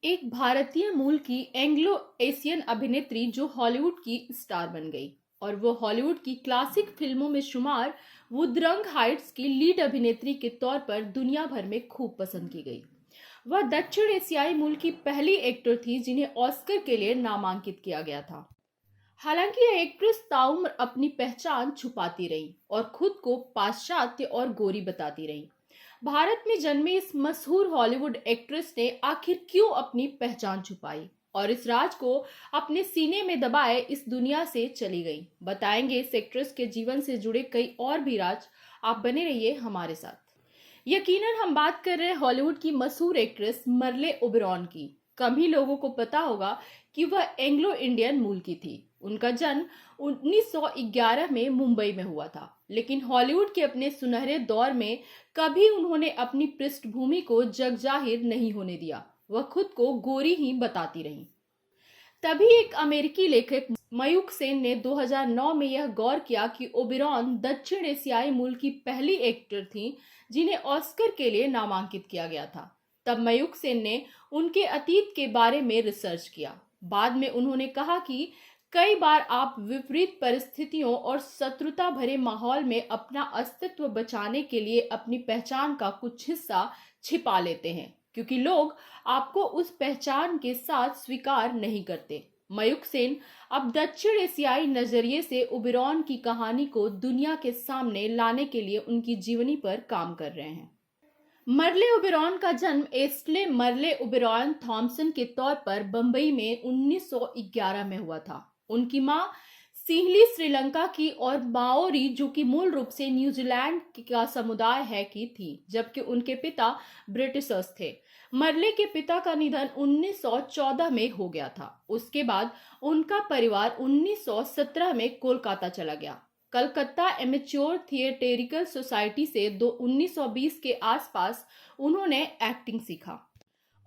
एक भारतीय मूल की एंग्लो एशियन अभिनेत्री जो हॉलीवुड की स्टार बन गई और वो हॉलीवुड की क्लासिक फिल्मों में शुमार वुदरंग हाइट्स की लीड अभिनेत्री के तौर पर दुनिया भर में खूब पसंद की गई। वह दक्षिण एशियाई मूल की पहली एक्टर थी जिन्हें ऑस्कर के लिए नामांकित किया गया था। हालांकि यह एक्ट्रेस ताउम्र अपनी पहचान छुपाती रही और खुद को पाश्चात्य और गोरी बताती रही। भारत में जन्मी इस मशहूर हॉलीवुड एक्ट्रेस ने आखिर क्यों अपनी पहचान छुपाई और इस राज को अपने सीने में दबाए इस दुनिया से चली गई, बताएंगे इस एक्ट्रेस के जीवन से जुड़े कई और भी राज। आप बने रहिए हमारे साथ। यकीनन हम बात कर रहे हैं हॉलीवुड की मशहूर एक्ट्रेस मर्ले ओबेरॉन की। कम ही लोगों को पता होगा कि वह एंग्लो इंडियन मूल की थी। उनका जन्म 1911 में मुंबई में हुआ था, लेकिन हॉलीवुड के अपने सुनहरे दौर में कभी उन्होंने अपनी पृष्ठभूमि को जगजाहिर नहीं होने दिया। वह खुद को गोरी ही बताती रहीं। तभी एक अमेरिकी लेखक मयूख सेन ने 2009 में यह गौर किया कि ओबेरॉन दक्षिण एशियाई मूल की पहली एक्टर थी जिन्हें ऑस्कर के लिए नामांकित किया गया था। तब मयूख सेन ने उनके अतीत के बारे में रिसर्च किया। बाद में उन्होंने कहा कि कई बार आप विपरीत परिस्थितियों और शत्रुता भरे माहौल में अपना अस्तित्व बचाने के लिए अपनी पहचान का कुछ हिस्सा छिपा लेते हैं, क्योंकि लोग आपको उस पहचान के साथ स्वीकार नहीं करते। मयूख सेन अब दक्षिण एशियाई नजरिए से ओबेरॉन की कहानी को दुनिया के सामने लाने के लिए उनकी जीवनी पर काम कर रहे हैं। मर्ले ओबेरॉन का जन्म एस्ले मर्ले ओबेरॉन थॉमसन के तौर पर बंबई में 1911 में हुआ था। उनकी मां सिंहली श्रीलंका की और माओरी, जो कि मूल रूप से न्यूजीलैंड का समुदाय है, की थी, जबकि उनके पिता ब्रिटिशर्स थे। मर्ले के पिता का निधन 1914 में हो गया था। उसके बाद उनका परिवार 1917 में कोलकाता चला गया। कलकत्ता एमेच्योर थिएटेरिकल सोसाइटी से 1920 के आसपास उन्होंने एक्टिंग सीखा।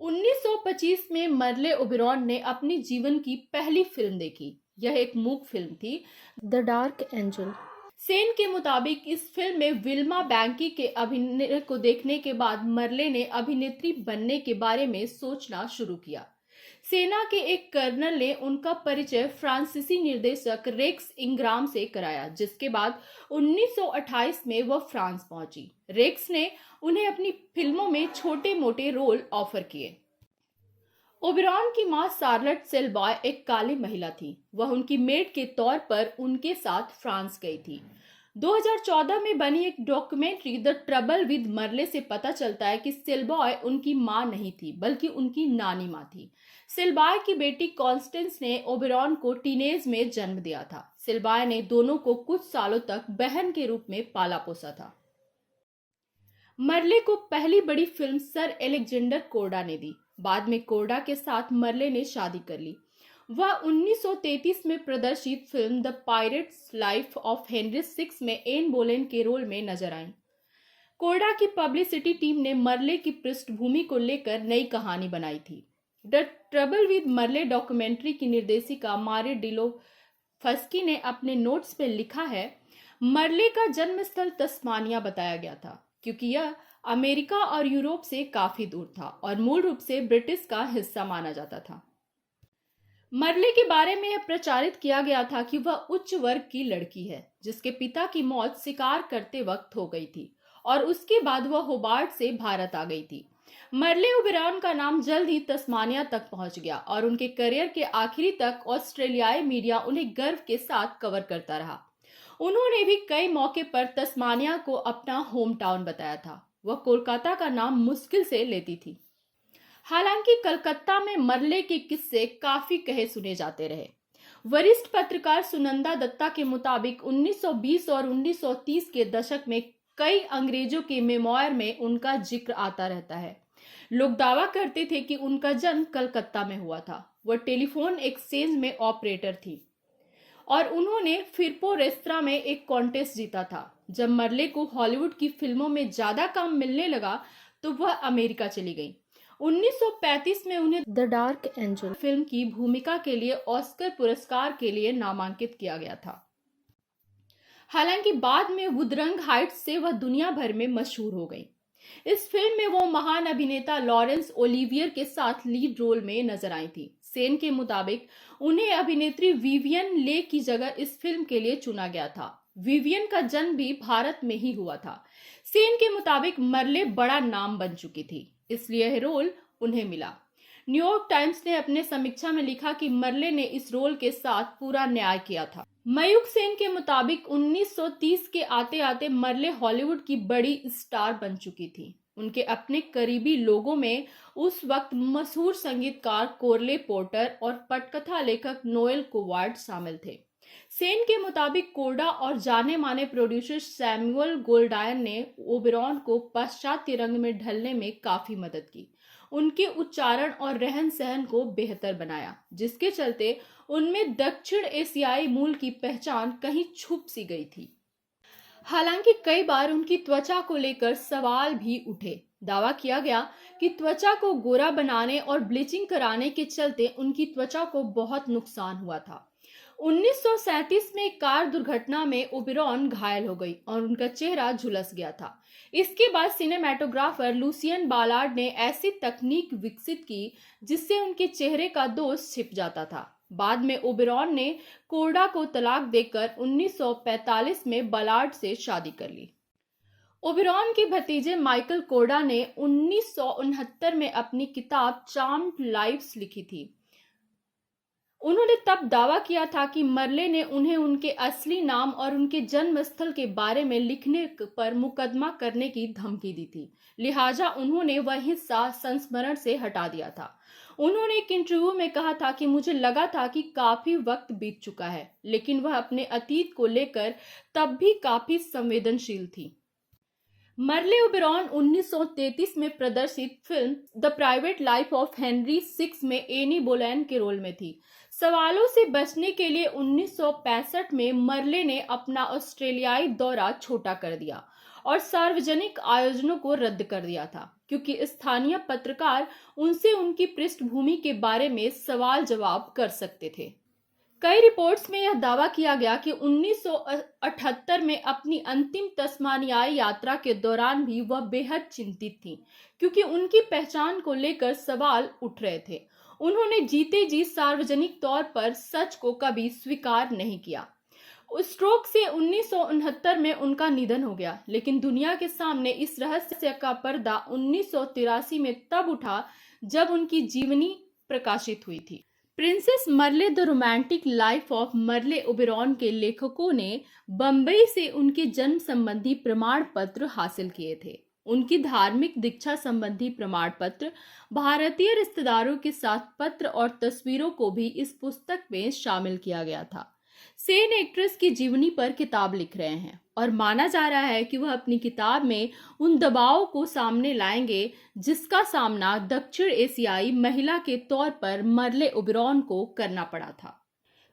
1925 में मर्ले ओबेरॉन ने अपनी जीवन की पहली फिल्म देखी। यह एक मूक फिल्म थी, द डार्क एंजल। सेन के मुताबिक इस फिल्म में विल्मा बैंकी के अभिनय को देखने के बाद मर्ले ने अभिनेत्री बनने के बारे में सोचना शुरू किया। सेना के एक कर्नल ने उनका परिचय फ्रांसीसी निर्देशक रेक्स इंग्राम से कराया, जिसके बाद 1928 में वह फ्रांस पहुंची। रेक्स ने उन्हें अपनी फिल्मों में छोटे मोटे रोल ऑफर किए। ओबेरॉन की मां शार्लट सेलबॉय एक काली महिला थी। वह उनकी मेड के तौर पर उनके साथ फ्रांस गई थी। 2014 में बनी एक documentary the trouble with Merle से पता चलता है कि सेलबॉय उनकी मां नहीं थी, बल्कि उनकी नानी मां थी। सेलबॉय की बेटी कॉन्स्टेंस ने ओबेरॉन को टीनेज में जन्म दिया था। सेलबॉय ने दोनों को कुछ सालों तक बहन के रूप में पाला पोसा था। मर्ले को पहली बड़ी फिल्म सर एलेक्जेंडर कोर्डा ने दी। बाद में कोर्डा के साथ मर्ले ने शादी कर ली। वह 1933 में प्रदर्शित film the pirates life of Henry six में एन बोलेन के रोल में नजर आईं। कोर्डा की पब्लिसिटी टीम ने मर्ले की पृष्ठभूमि को लेकर नई कहानी बनाई थी। The trouble with Merle documentary की निर्देशिका मारे डिलो फस्की ने अपने नोट्स में लिखा है, मर्ले का जन्मस्थल तस्मानिया बताया गया था, क्योंकि यह अमेरिका और यूरोप से काफी दूर था और मूल रूप से ब्रिटिश का हिस्सा माना जाता था। मर्ले के बारे में यह प्रचारित किया गया था कि वह उच्च वर्ग की लड़की है जिसके पिता की मौत शिकार करते वक्त हो गई थी और उसके बाद वह होबार्ट से भारत आ गई थी। मर्ले ओबेरॉन का नाम जल्द ही तस्मानिया तक पहुंच गया और उनके करियर के आखिरी तक ऑस्ट्रेलियाई मीडिया उन्हें गर्व के साथ कवर करता रहा। उन्होंने भी कई मौके पर तस्मानिया को अपना होम टाउन बताया था। वह कोलकाता का नाम मुश्किल से लेती थी। हालांकि कलकत्ता में मर्ले के किस्से काफी कहे सुने जाते रहे। वरिष्ठ पत्रकार सुनंदा दत्ता के मुताबिक 1920 और 1930 के दशक में कई अंग्रेजों के मेमोयर में उनका जिक्र आता रहता है। लोग दावा करते थे कि उनका जन्म कलकत्ता में हुआ था। वह टेलीफोन एक्सचेंज में ऑपरेटर थी और उन्होंने फिरपो रेस्तरां में एक कॉन्टेस्ट जीता था। जब मर्ले को हॉलीवुड की फिल्मों में ज्यादा काम मिलने लगा तो वह अमेरिका चली गई। 1935 में उन्हें द डार्क एंजल फिल्म की भूमिका के लिए ऑस्कर पुरस्कार के लिए नामांकित किया गया था। हालांकि बाद में वुदरंग हाइट्स से वह दुनिया भर में मशहूर हो गई। इस फिल्म में वो महान अभिनेता लॉरेंस ओलिवियर के साथ लीड रोल में नजर आई थी। सेन के मुताबिक उन्हें अभिनेत्री विवियन ले की जगह इस फिल्म के लिए चुना गया था। विवियन का जन्म भी भारत में ही हुआ था। सेन के मुताबिक मर्ले बड़ा नाम बन चुकी थी, इसलिए यह रोल उन्हें मिला। न्यूयॉर्क टाइम्स ने अपने समीक्षा में लिखा कि मर्ले ने इस रोल के साथ पूरा न्याय किया था। मयूख सेन के मुताबिक 1930 के आते आते मर्ले हॉलीवुड की बड़ी स्टार बन चुकी थी। उनके अपने करीबी लोगों में उस वक्त मशहूर संगीतकार कोरले पोर्टर और पटकथा लेखक नोएल कोवार्ड शामिल थे। सेन के मुताबिक कोडा और जाने माने प्रोड्यूसर सैमुअल गोल्डायन ने ओबेरॉन को पाश्चात्य रंग में ढलने में काफी मदद की। उनके उच्चारण और रहन सहन को बेहतर बनाया, जिसके चलते उनमें दक्षिण एशियाई मूल की पहचान कहीं छुप सी गई थी। हालांकि कई बार उनकी त्वचा को लेकर सवाल भी उठे। दावा किया गया कि त्वचा को गोरा बनाने और ब्लीचिंग कराने के चलते उनकी त्वचा को बहुत नुकसान हुआ था। 1937 में एक कार दुर्घटना में ओबेरॉन घायल हो गई और उनका चेहरा झुलस गया था। इसके बाद सिनेमैटोग्राफर लुसियन बालार्ड ने ऐसी तकनीक विकसित की जिससे उनके चेहरे का दोष छिप जाता था। बाद में ओबेरॉन ने कोर्डा को तलाक देकर 1945 में बालार्ड से शादी कर ली। ओबेरॉन के भतीजे माइकल कोर्डा ने 1969 में अपनी किताब चार्म्ड लाइव्स लिखी थी। उन्होंने तब दावा किया था कि मर्ले ने उन्हें उनके असली नाम और उनके जन्म स्थल के बारे में लिखने पर मुकदमा करने की धमकी दी थी, लिहाजा उन्होंने वह हिस्सा संस्मरण से हटा दिया था। उन्होंने एक इंटरव्यू में कहा था कि मुझे लगा था कि काफी वक्त बीत चुका है, लेकिन वह अपने अतीत को लेकर तब भी काफी संवेदनशील थी। मर्ले ओबेरॉन 1933 में प्रदर्शित film the private life of Henry VI में एनी बोलेन के रोल में थी। सवालों से बचने के लिए 1965 में मर्ले ने अपना ऑस्ट्रेलियाई दौरा छोटा कर दिया और सार्वजनिक आयोजनों को रद्द कर दिया था, क्योंकि स्थानीय पत्रकार उनसे उनकी पृष्ठभूमि के बारे में सवाल जवाब कर सकते थे। कई रिपोर्ट्स में यह दावा किया गया कि 1978 में अपनी अंतिम तस्मानियाई यात्रा के दौरान भी वह बेहद चिंतित थी, क्योंकि उनकी पहचान को लेकर सवाल उठ रहे थे। उन्होंने जीते जी सार्वजनिक तौर पर सच को कभी स्वीकार नहीं किया। स्ट्रोक से 1969 में उनका निधन हो गया, लेकिन दुनिया के सामने इस रहस्य का पर्दा 1983 में तब उठा जब उनकी जीवनी प्रकाशित हुई थी। Princess Merle the romantic life of Merle Oberon के लेखकों ने बंबई से उनके जन्म संबंधी प्रमाण पत्र हासिल किए थे। उनकी धार्मिक दीक्षा संबंधी प्रमाण पत्र, भारतीय रिश्तेदारों के साथ पत्र और तस्वीरों को भी इस पुस्तक में शामिल किया गया था। सेन एक्ट्रेस की जीवनी पर किताब लिख रहे हैं और माना जा रहा है कि वह अपनी किताब में उन दबावों को सामने लाएंगे जिसका सामना दक्षिण एशियाई महिला के तौर पर मर्ले ओबेरॉन को करना पड़ा था।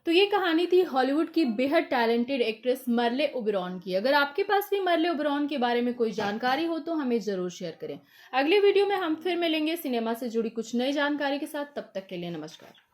तो ये कहानी थी हॉलीवुड की बेहद टैलेंटेड एक्ट्रेस मर्ले ओबेरॉन की। अगर आपके पास भी मर्ले ओबेरॉन के बारे में कोई जानकारी हो तो हमें जरूर शेयर करें। अगले वीडियो में हम फिर मिलेंगे सिनेमा से जुड़ी कुछ नई जानकारी के साथ। तब तक के लिए नमस्कार।